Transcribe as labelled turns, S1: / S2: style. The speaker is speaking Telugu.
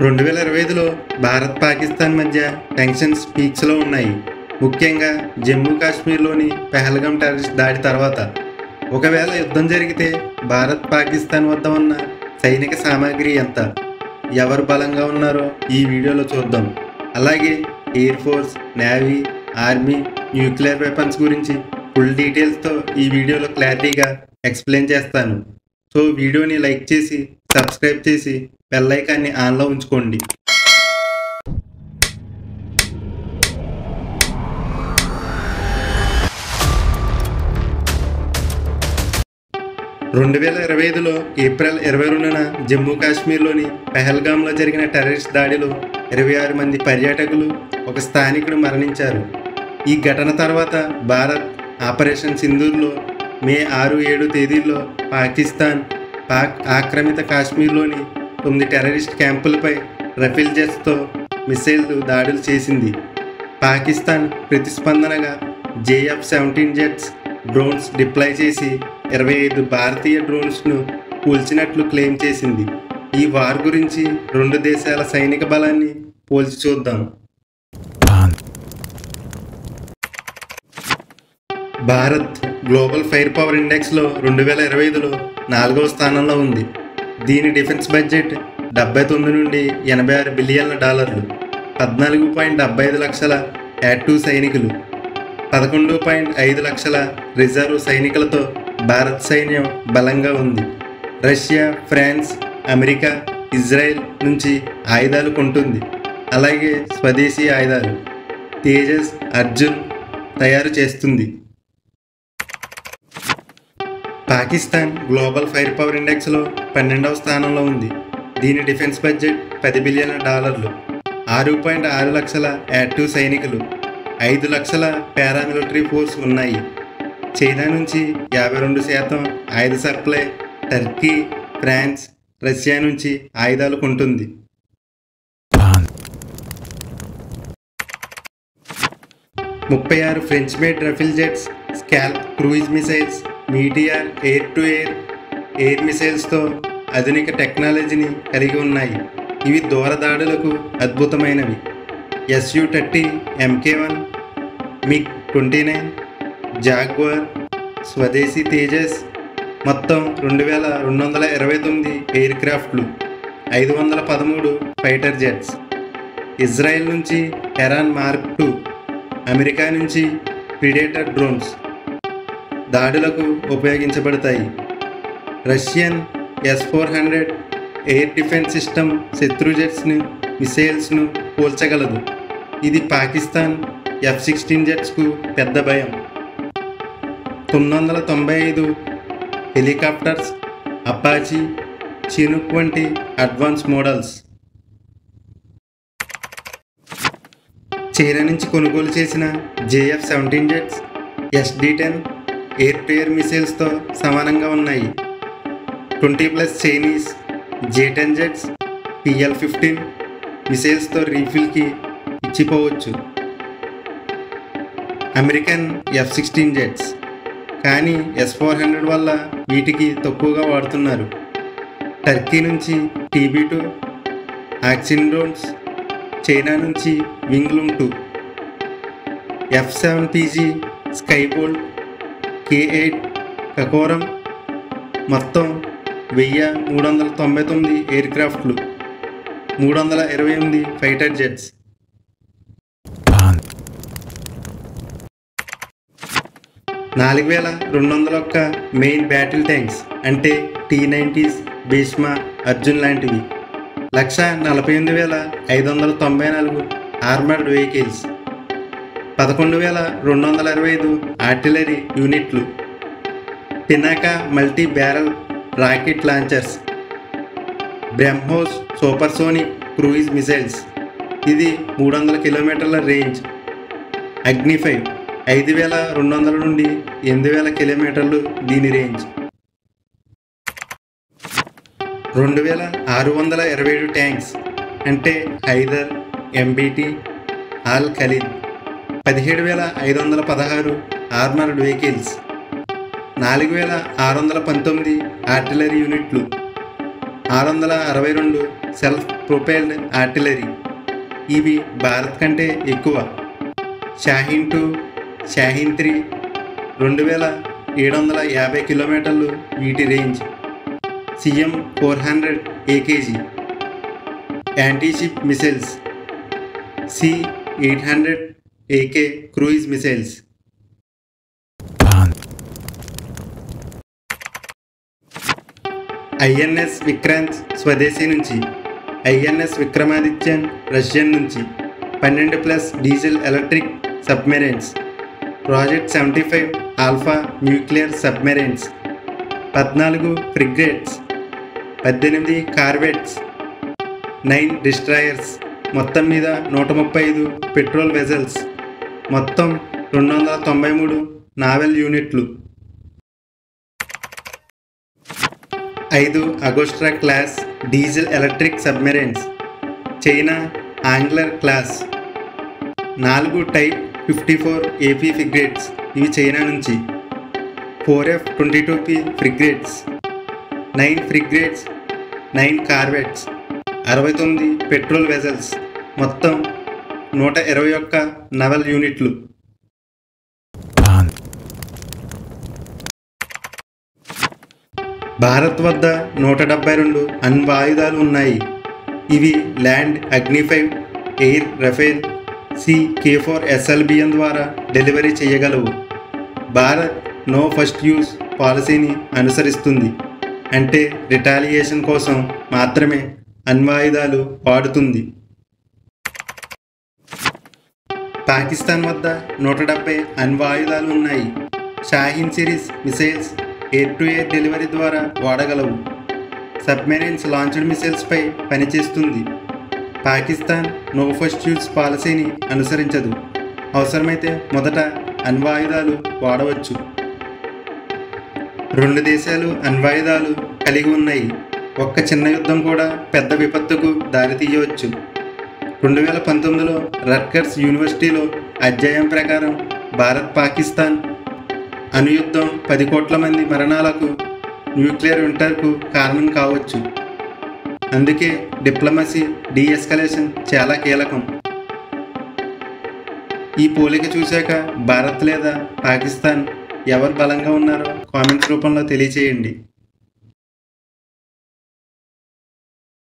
S1: 2025లో భారత్ పాకిస్తాన్ మధ్య టెన్షన్స్ పీక్స్లో ఉన్నాయి. ముఖ్యంగా జమ్మూ కాశ్మీర్లోని పెహల్గాం టెర్రరిస్ట్ దాడి తర్వాత. ఒకవేళ యుద్ధం జరిగితే భారత్ పాకిస్తాన్ వద్ద ఉన్న సైనిక సామాగ్రి ఎంత, ఎవరు బలంగా ఉన్నారో ఈ వీడియోలో చూద్దాం. అలాగే air force, navy, army, nuclear weapons గురించి ఫుల్ డీటెయిల్స్తో ఈ వీడియోలో క్లారిటీగా ఎక్స్ప్లెయిన్ చేస్తాను. సో వీడియోని లైక్ చేసి సబ్స్క్రైబ్ చేసి బెల్ ఐకాన్ని ఆన్లో ఉంచుకోండి. రెండు 2025లో ఏప్రిల్ 22న జమ్మూ కాశ్మీర్లోని పెహల్గాంలో జరిగిన టెర్రరిస్ట్ దాడిలో 26 మంది పర్యాటకులు, ఒక స్థానికుడు మరణించారు. ఈ ఘటన తర్వాత భారత్ ఆపరేషన్ సింధూర్లో మే 6-7 తేదీల్లో పాక్ ఆక్రమిత కాశ్మీర్లోని 9 టెర్రరిస్ట్ క్యాంపులపై రఫేల్ జెట్స్తో మిసైల్ దాడులు చేసింది. పాకిస్తాన్ ప్రతిస్పందనగా JF-17 జెట్స్ డ్రోన్స్ డిప్లాయ్ చేసి 25 భారతీయ డ్రోన్స్ను కూల్చినట్లు క్లెయిమ్ చేసింది. ఈ వార్ గురించి రెండు దేశాల సైనిక బలాన్ని పోల్చి చూద్దాం. భారత్ గ్లోబల్ ఫైర్ పవర్ ఇండెక్స్లో 2025లో 4వ స్థానంలో ఉంది. దీని డిఫెన్స్ బడ్జెట్ $79 నుండి $86 బిలియన్ల, 14.75 లక్షల యాక్టివ్ సైనికులు, 11.5 లక్షల రిజర్వ్ సైనికులతో భారత్ సైన్యం బలంగా ఉంది. రష్యా, ఫ్రాన్స్, అమెరికా, ఇజ్రాయెల్ నుంచి ఆయుధాలు కొంటుంది. అలాగే స్వదేశీ ఆయుధాలు తేజస్, అర్జున్ తయారు చేస్తుంది. పాకిస్తాన్ గ్లోబల్ ఫైర్ పవర్ ఇండెక్స్లో 12వ స్థానంలో ఉంది. దీని డిఫెన్స్ బడ్జెట్ $10 బిలియన్ల, 6.6 లక్షల యాక్టివ్ సైనికులు, 5 లక్షల పారామిలిటరీ ఫోర్స్ ఉన్నాయి. చైనా నుంచి 52% ఆయుధ సప్లై, టర్కీ, ఫ్రాన్స్, రష్యా నుంచి ఆయుధాలు కొంటుంది. 36 French made Rafale jets, SCALP cruise missiles, Meteor air to air మిసైల్స్తో ఆధునిక టెక్నాలజీని కలిగి ఉన్నాయి. ఇవి దూర దాడులకు అద్భుతమైనవి. Su-30 Mk1, MiG-29, జాగ్వార్, స్వదేశీ తేజస్, మొత్తం 2229 ఎయిర్ క్రాఫ్ట్లు, 513 ఫైటర్ జెట్స్. ఇజ్రాయెల్ నుంచి హెరాన్ మార్క్ 2, అమెరికా నుంచి ప్రిడేటర్ డ్రోన్స్ దాడులకు ఉపయోగించబడతాయి. Russian S-400 air defence system శత్రు జెట్స్ను, మిసైల్స్ను పోల్చగలదు. ఇది పాకిస్తాన్ F-16 జెట్స్కు పెద్ద భయం. 995 హెలికాప్టర్స్, అపాచీ, చినుక్ వంటి అడ్వాన్స్ మోడల్స్. చైనా నుంచి కొనుగోలు చేసిన JF-17 jets SD-10 air to air మిసైల్స్తో సమానంగా ఉన్నాయి. 20+ చైనీస్ J-10 జెట్స్ PL-15 మిసైల్స్తో రీఫిల్కి ఇచ్చిపోవచ్చు. అమెరికన్ F-16 జెట్స్, కానీ S-400 వల్ల వీటికి తక్కువగా వాడుతున్నారు. టర్కీ నుంచి TB2 యాక్సిన్ డ్రోన్స్, చైనా నుంచి వింగ్లూమ్ 2, F-7PG స్కైబోల్ట్, K-8 కకోరం, మొత్తం 1399 ఎయిర్ క్రాఫ్ట్లు, 328 fighter jets. 4201 main battle tanks అంటే T-90s, భీష్మ, అర్జున్ లాంటివి. 148,594 ఆర్మర్డ్ వెహికల్స్, 11,225 ఆర్టిలరీ యూనిట్లు, Pinaka multi barrel rocket launchers, BrahMos supersonic cruise missiles, ఇది 300 కిలోమీటర్ల రేంజ్. అగ్ని 5 5,200 నుండి 8,000 కిలోమీటర్లు దీని రేంజ్. 2,627 ట్యాంక్స్ అంటే Haider, MBT, Al Khalid. 17,516 armoured vehicles, 4,619 artillery యూనిట్లు, 662 సెల్ఫ్ ప్రొపెల్డ్ ఆర్టిలరీ. ఇవి భారత్ కంటే ఎక్కువ. షాహీన్ 2, షాహీన్ 3 2750 కిలోమీటర్లు వీటి range. CM-400 AKG anti-ship missiles. C-800 AK cruise missiles. INS Vikrant స్వదేశీ నుంచి, INS విక్రమాదిత్యన్ రష్యన్ నుంచి 12+ diesel electric submarines. Project 75 alpha nuclear submarines. 14 frigates, 18 కార్వెట్స్, 9 destroyers. మొత్తం మీద 135 పెట్రోల్ వెజల్స్. మొత్తం 293 నావెల్ యూనిట్లు. 5 Agosta class diesel electric submarines, China Hangor class. 4 type 54 AP frigates, ఇవి చైనా నుంచి. 4 F-22P frigates, 9 frigates, 9 corvettes, 69 patrol vessels. మొత్తం 121 నవల్ యూనిట్లు. భారత్ వద్ద 172 అణ్వాయుధాలు ఉన్నాయి. ఇవి ల్యాండ్ అగ్ని 5, ఎయిర్ రఫేల్, C-K4 SLBM ద్వారా డెలివరీ చేయగలవు. భారత్ నో ఫస్ట్ యూజ్ పాలసీని అనుసరిస్తుంది. అంటే రిటాలియేషన్ కోసం మాత్రమే అణ్వాయుధాలు వాడుతుంది. పాకిస్తాన్ వద్ద 170 అణ్వాయుధాలు ఉన్నాయి. Shaheen series missiles air to air delivery ద్వారా వాడగలవు. సబ్మెరైన్స్ లాంచ్డ్ మిసైల్స్పై పనిచేస్తుంది. పాకిస్తాన్ నో ఫస్ట్ యూజ్ పాలసీని అనుసరించదు. అవసరమైతే మొదట అణ్వాయుధాలు వాడవచ్చు. 2 దేశాలు అణ్వాయుధాలు కలిగి ఉన్నాయి. ఒక్క చిన్న యుద్ధం కూడా పెద్ద విపత్తుకు దారితీయవచ్చు. 2019లో రట్గర్స్ యూనివర్సిటీలో అధ్యాయం ప్రకారం భారత్ పాకిస్తాన్ అణుయుద్ధం 10 కోట్ల మంది మరణాలకు, న్యూక్లియర్ వింటర్కు కారణం కావచ్చు. అందుకే డిప్లొమసీ, డీఎస్కలేషన్ చాలా కీలకం. ఈ పోలిక చూశాక భారత్ లేదా పాకిస్తాన్ ఎవరు బలంగా ఉన్నారో కామెంట్స్ రూపంలో తెలియచేయండి.